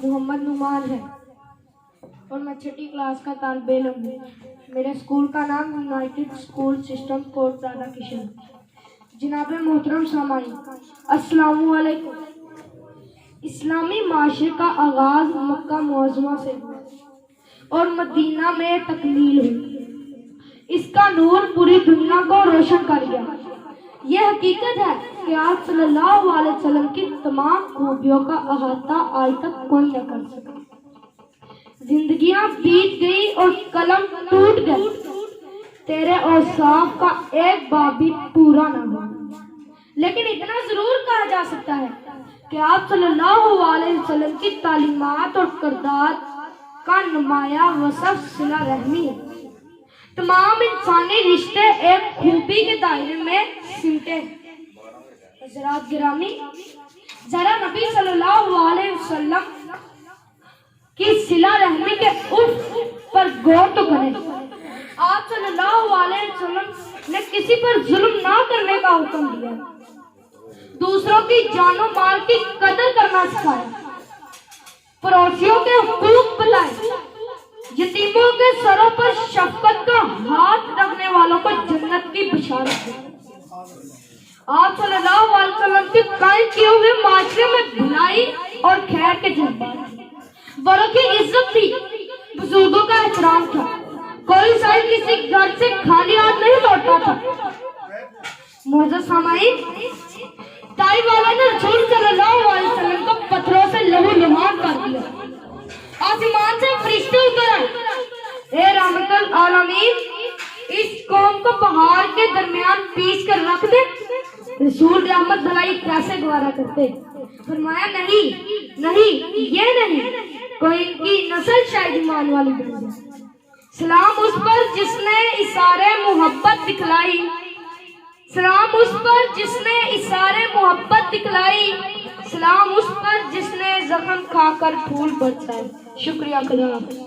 محمد نعمان ہے اور میں چھٹی کلاس کا طالب علم ہوں۔ میرے اسکول کا نام یونائٹڈ اسکول سسٹم کوٹ دادا کشن۔ جناب محترم سامعین، السلام علیکم۔ اسلامی معاشرے کا آغاز مکہ معظمہ سے ہوا اور مدینہ میں تکمیل ہوئی۔ اس کا نور پوری دنیا کو روشن کر گیا۔ یہ حقیقت ہے کہ آپ صلی اللہ علیہ وسلم کی تمام خوبیوں کا احاطہ آج تک کوئی نہ کر سکا۔ زندگیاں بیت گئی اور قلم ٹوٹ گئے، تیرے اوصاف کا ایک باب بھی پورا نہ ہوا، لیکن اتنا ضرور کہا جا سکتا ہے کہ آپ صلی اللہ علیہ وسلم کی تعلیمات اور کردار کا نمایاں وصف صلہ رحمی ہے۔ تمام انسانی رشتے ایک خوبی کے دائرے میں سمٹے ہیں۔ حضرات گرامی، ذرا نبی صلی اللہ علیہ وسلم کی صلہ رحمی کے عرف پر غور تو کریں۔ آپ صلی اللہ علیہ وسلم نے کسی پر ظلم نہ کرنے کا حکم دیا، دوسروں کی جان و مال کی قدر کرنا سکھایا، پڑوسیوں کے حقوق بتائے، یتیموں کے سروں پر شفقت کا ہاتھ رکھنے والوں کو جنت کی بشارت دی۔ آپ صلی اللہ علیہ وسلم کے قائم کیے ہوئے معاشرے میں بھلائی اور خیر کے جذبات تھے، بڑوں کی عزت تھی، بزرگوں کا احترام تھا، کوئی شاید کسی گھر سے خالی ہاتھ نہیں لوٹا تھا۔ معزز سامعین، طائف والوں نے رسول صلی اللہ علیہ وسلم کو پتھروں سے لہو لہان کر دیا۔ آسمان سے فرشتے اتر آئے، اے رحمت العالمین، اس قوم کو پہاڑ کے درمیان پیس کر رکھ دے۔ رسول رحمت بھلائی کیسے گوارا کرتے؟ فرمایا نہیں، یہ نہیں، کوئی ان کی نسل شاید ایمان والی بن جائے۔ سلام اس پر جس نے اثارِ محبت دکھلائی، سلام اس پر جس نے اثارِ محبت دکھلائی، سلام اس پر جس نے زخم کھا کر پھول برسائے۔ شکریہ خدا حافظ۔